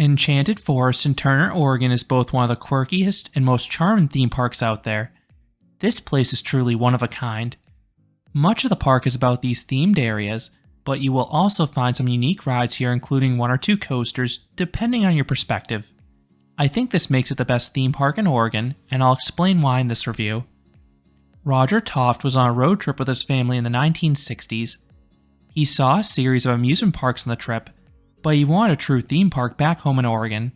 Enchanted Forest in Turner, Oregon is both one of the quirkiest and most charming theme parks out there. This place is truly one of a kind. Much of the park is about these themed areas, but you will also find some unique rides here, including 1 or 2 coasters, depending on your perspective. I think this makes it the best theme park in Oregon, and I'll explain why in this review. Roger Toft was on a road trip with his family in the 1960s. He saw a series of amusement parks on the trip, but he wanted a true theme park back home in Oregon.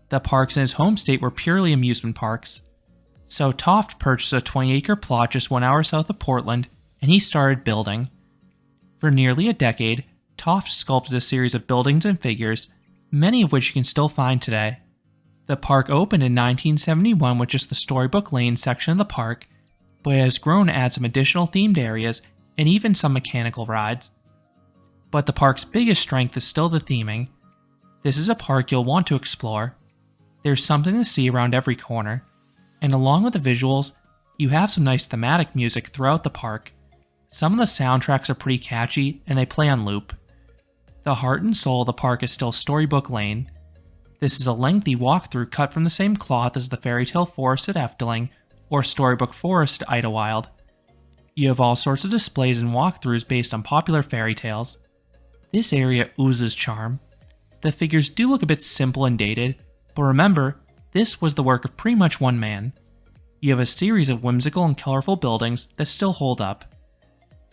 The parks in his home state were purely amusement parks. So Toft purchased a 20-acre plot just 1 hour south of Portland, and he started building. For nearly a decade, Toft sculpted a series of buildings and figures, many of which you can still find today. The park opened in 1971 with just the Storybook Lane section of the park, but it has grown to add some additional themed areas and even some mechanical rides. But the park's biggest strength is still the theming. This is a park you'll want to explore. There's something to see around every corner, and along with the visuals, you have some nice thematic music throughout the park. Some of the soundtracks are pretty catchy and they play on loop. The heart and soul of the park is still Storybook Lane. This is a lengthy walkthrough cut from the same cloth as the Fairy Tale Forest at Efteling or Storybook Forest at Idlewild. You have all sorts of displays and walkthroughs based on popular fairy tales. This area oozes charm. The figures do look a bit simple and dated, but remember, this was the work of pretty much one man. You have a series of whimsical and colorful buildings that still hold up.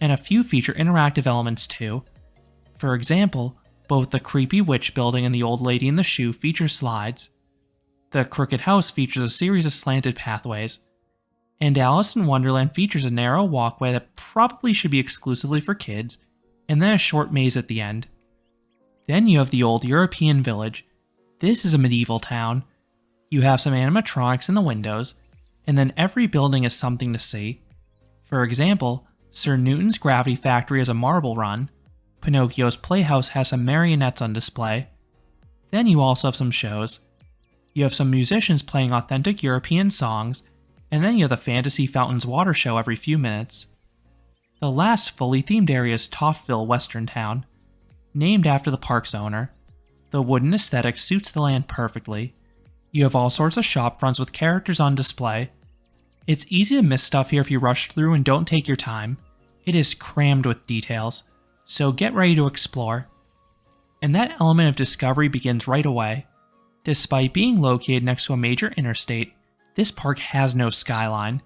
And a few feature interactive elements too. For example, both the Creepy Witch building and the Old Lady in the Shoe feature slides. The Crooked House features a series of slanted pathways. And Alice in Wonderland features a narrow walkway that probably should be exclusively for kids, and then a short maze at the end. Then you have the old European village. This is a medieval town. You have some animatronics in the windows, and then every building is something to see. For example, Sir Newton's Gravity Factory has a marble run. Pinocchio's Playhouse has some marionettes on display. Then you also have some shows. You have some musicians playing authentic European songs, and then you have the Fantasy Fountains water show every few minutes. The last fully themed area is Tofteville Western Town, named after the park's owner. The wooden aesthetic suits the land perfectly. You have all sorts of shop fronts with characters on display. It's easy to miss stuff here if you rush through and don't take your time. It is crammed with details, so get ready to explore. And that element of discovery begins right away. Despite being located next to a major interstate, this park has no skyline.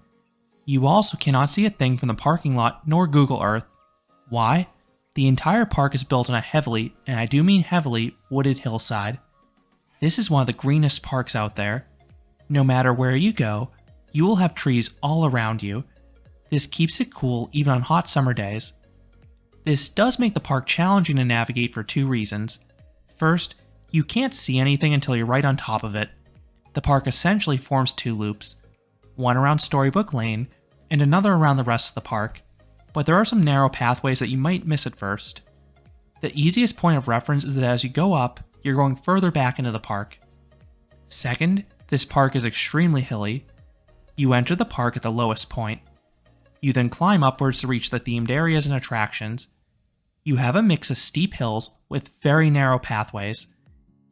You also cannot see a thing from the parking lot nor Google Earth. Why? The entire park is built on a heavily, and I do mean heavily, wooded hillside. This is one of the greenest parks out there. No matter where you go, you will have trees all around you. This keeps it cool even on hot summer days. This does make the park challenging to navigate for 2 reasons. First, you can't see anything until you're right on top of it. The park essentially forms 2 loops, one around Storybook Lane and another around the rest of the park, but there are some narrow pathways that you might miss at first. The easiest point of reference is that as you go up, you're going further back into the park. Second, this park is extremely hilly. You enter the park at the lowest point. You then climb upwards to reach the themed areas and attractions. You have a mix of steep hills with very narrow pathways.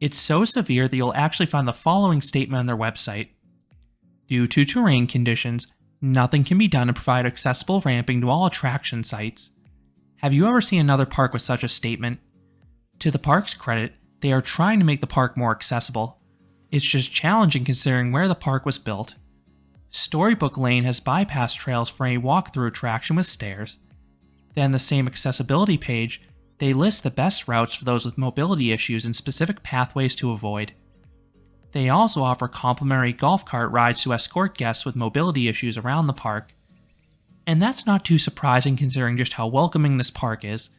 It's so severe that you'll actually find the following statement on their website. Due to terrain conditions, nothing can be done to provide accessible ramping to all attraction sites. Have you ever seen another park with such a statement? To the park's credit, they are trying to make the park more accessible. It's just challenging considering where the park was built. Storybook Lane has bypass trails for any walkthrough attraction with stairs. Then the same accessibility page, they list the best routes for those with mobility issues and specific pathways to avoid. They also offer complimentary golf cart rides to escort guests with mobility issues around the park. And that's not too surprising considering just how welcoming this park is.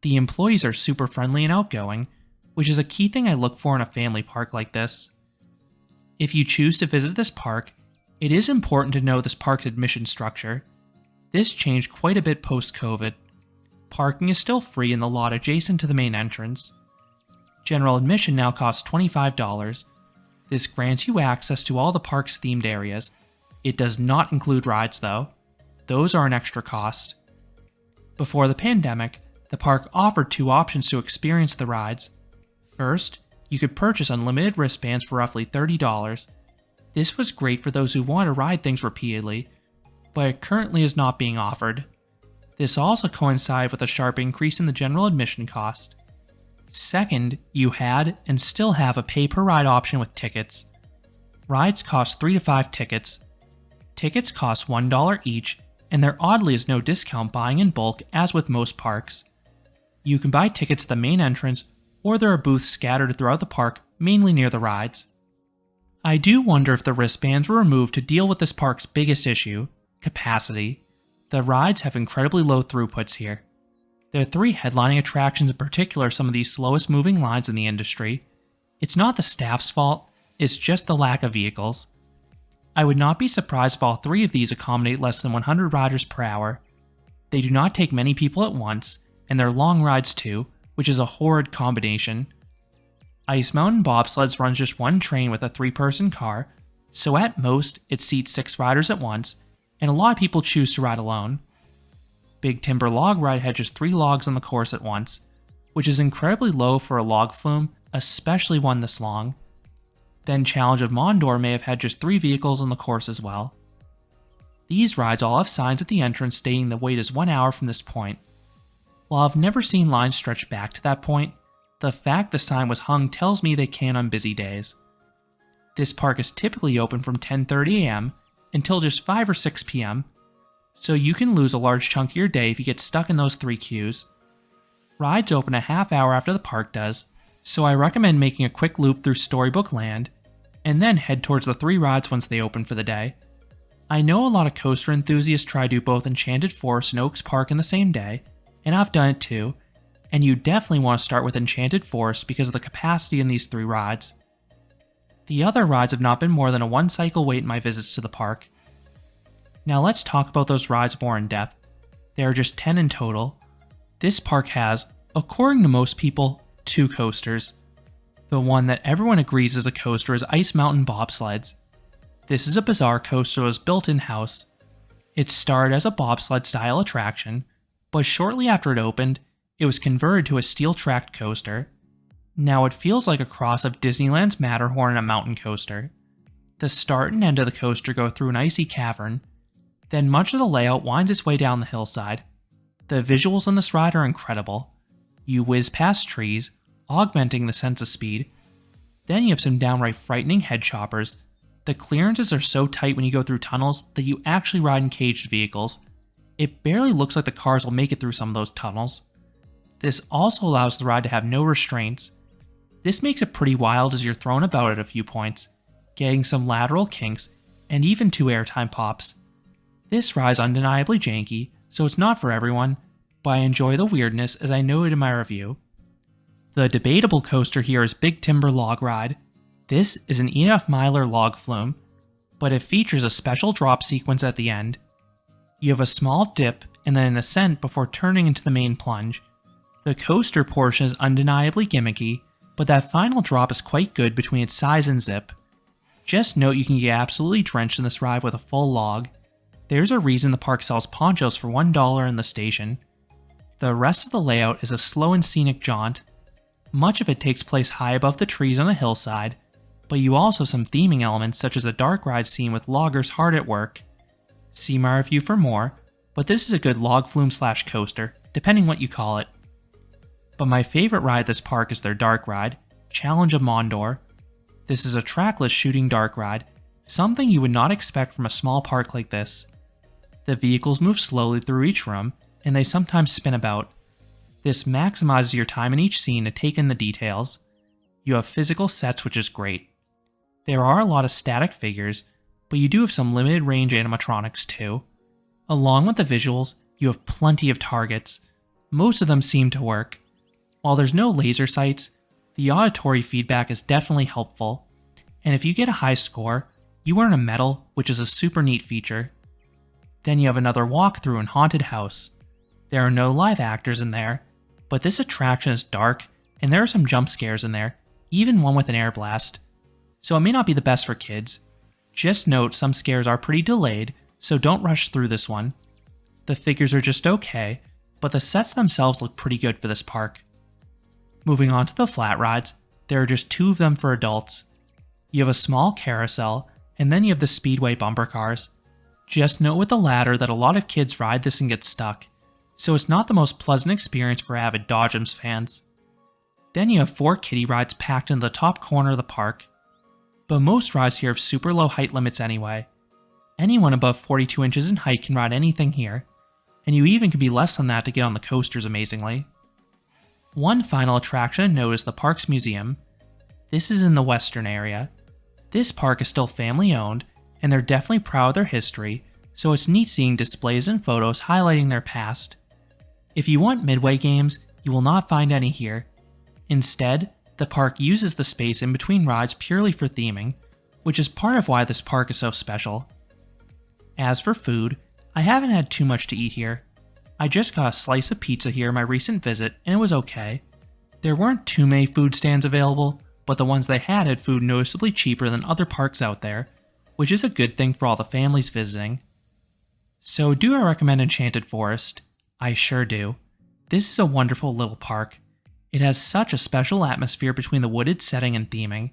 The employees are super friendly and outgoing, which is a key thing I look for in a family park like this. If you choose to visit this park, it is important to know this park's admission structure. This changed quite a bit post-COVID. Parking is still free in the lot adjacent to the main entrance. General admission now costs $25. This grants you access to all the park's themed areas. It does not include rides though. Those are an extra cost. Before the pandemic, the park offered 2 options to experience the rides. First, You could purchase unlimited wristbands for roughly $30. This was great for those who want to ride things repeatedly, but it currently is not being offered. This also coincided with a sharp increase in the general admission cost. Second, you had and still have a pay-per-ride option with tickets. Rides cost 3 to 5 tickets. Tickets cost $1 each, and there oddly is no discount buying in bulk as with most parks. You can buy tickets at the main entrance, or there are booths scattered throughout the park, mainly near the rides. I do wonder if the wristbands were removed to deal with this park's biggest issue, capacity. The rides have incredibly low throughputs here. There are 3 headlining attractions in particular, some of the slowest moving lines in the industry. It's not the staff's fault, it's just the lack of vehicles. I would not be surprised if all 3 of these accommodate less than 100 riders per hour. They do not take many people at once, and they're long rides too, which is a horrid combination. Ice Mountain Bobsleds runs just one train with a 3-person car, so at most it seats 6 riders at once, and a lot of people choose to ride alone. Big Timber Log Ride had just 3 logs on the course at once, which is incredibly low for a log flume, especially one this long. Then Challenge of Mondor may have had just 3 vehicles on the course as well. These rides all have signs at the entrance stating the wait is 1 hour from this point. While I've never seen lines stretch back to that point, the fact the sign was hung tells me they can on busy days. This park is typically open from 10:30 a.m. until just 5 or 6 p.m., so you can lose a large chunk of your day if you get stuck in those 3 queues. Rides open a half hour after the park does, so I recommend making a quick loop through Storybook Land, and then head towards the 3 rides once they open for the day. I know a lot of coaster enthusiasts try to do both Enchanted Forest and Oaks Park in the same day, and I've done it too, and you definitely want to start with Enchanted Forest because of the capacity in these 3 rides. The other rides have not been more than a 1 cycle wait in my visits to the park. Now let's talk about those rides more in depth. There are just 10 in total. This park has, according to most people, 2 coasters. The one that everyone agrees is a coaster is Ice Mountain Bobsleds. This is a bizarre coaster that was built in-house. It started as a bobsled style attraction, but shortly after it opened, it was converted to a steel-tracked coaster. Now it feels like a cross of Disneyland's Matterhorn and a mountain coaster. The start and end of the coaster go through an icy cavern, then much of the layout winds its way down the hillside. The visuals in this ride are incredible. You whiz past trees, augmenting the sense of speed. Then you have some downright frightening head choppers. The clearances are so tight when you go through tunnels that you actually ride in caged vehicles. It barely looks like the cars will make it through some of those tunnels. This also allows the ride to have no restraints. This makes it pretty wild as you're thrown about at a few points, getting some lateral kinks, and even 2 airtime pops. This ride is undeniably janky, so it's not for everyone, but I enjoy the weirdness as I noted in my review. The debatable coaster here is Big Timber Log Ride. This is an E.F. Myler log flume, but it features a special drop sequence at the end. You have a small dip and then an ascent before turning into the main plunge. The coaster portion is undeniably gimmicky, but that final drop is quite good between its size and zip. Just note you can get absolutely drenched in this ride with a full log. There's a reason the park sells ponchos for $1 in the station. The rest of the layout is a slow and scenic jaunt. Much of it takes place high above the trees on a hillside, but you also have some theming elements such as a dark ride scene with loggers hard at work. See my review for more, but this is a good log flume / coaster, depending what you call it. But my favorite ride at this park is their dark ride, Challenge of Mondor. This is a trackless shooting dark ride, something you would not expect from a small park like this. The vehicles move slowly through each room, and they sometimes spin about. This maximizes your time in each scene to take in the details. You have physical sets, which is great. There are a lot of static figures, but you do have some limited range animatronics too. Along with the visuals, you have plenty of targets. Most of them seem to work. While there's no laser sights, the auditory feedback is definitely helpful. And if you get a high score, you earn a medal, which is a super neat feature. Then you have another walkthrough in Haunted House. There are no live actors in there, but this attraction is dark, and there are some jump scares in there, even one with an air blast. So it may not be the best for kids. Just note some scares are pretty delayed, so don't rush through this one. The figures are just okay, but the sets themselves look pretty good for this park. Moving on to the flat rides, There are just 2 of them for adults. You have a small carousel, and then you have the speedway bumper cars. Just note with the latter that a lot of kids ride this and get stuck, so it's not the most pleasant experience for avid Dodgems fans. Then you have 4 kiddie rides packed into the top corner of the park. But most rides here have super low height limits anyway. Anyone above 42 inches in height can ride anything here, and you even can be less than that to get on the coasters amazingly. One final attraction to note is the park's museum. This is in the western area. This park is still family owned, and they're definitely proud of their history, so it's neat seeing displays and photos highlighting their past. If you want Midway games, you will not find any here. Instead, the park uses the space in between rides purely for theming, which is part of why this park is so special. As for food, I haven't had too much to eat here. I just got a slice of pizza here in my recent visit, and it was okay. There weren't too many food stands available, but the ones they had food noticeably cheaper than other parks out there, which is a good thing for all the families visiting. So do I recommend Enchanted Forest? I sure do. This is a wonderful little park. It has such a special atmosphere between the wooded setting and theming.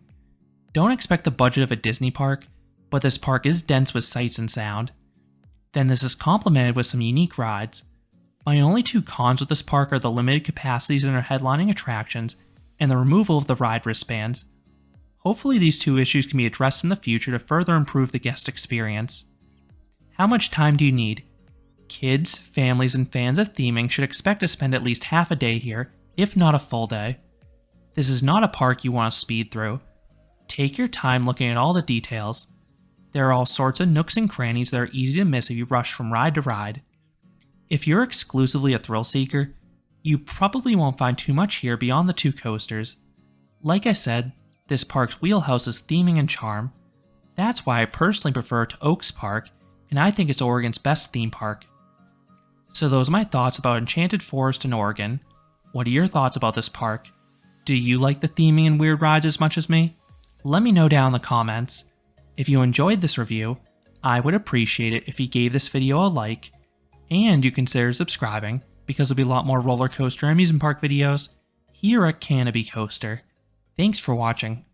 Don't expect the budget of a Disney park, but this park is dense with sights and sound. Then this is complemented with some unique rides. My only 2 cons with this park are the limited capacities in our headlining attractions and the removal of the ride wristbands. Hopefully these 2 issues can be addressed in the future to further improve the guest experience. How much time do you need? Kids, families, and fans of theming should expect to spend at least half a day here, if not a full day. This is not a park you want to speed through. Take your time looking at all the details. There are all sorts of nooks and crannies that are easy to miss if you rush from ride to ride. If you're exclusively a thrill seeker, you probably won't find too much here beyond the 2 coasters. Like I said, this park's wheelhouse is theming and charm. That's why I personally prefer to Oaks Park, and I think it's Oregon's best theme park. So those are my thoughts about Enchanted Forest in Oregon. What are your thoughts about this park? Do you like the theming and weird rides as much as me? Let me know down in the comments. If you enjoyed this review, I would appreciate it if you gave this video a like, and you consider subscribing, because there'll be a lot more roller coaster and amusement park videos here at Canopy Coaster. Thanks for watching.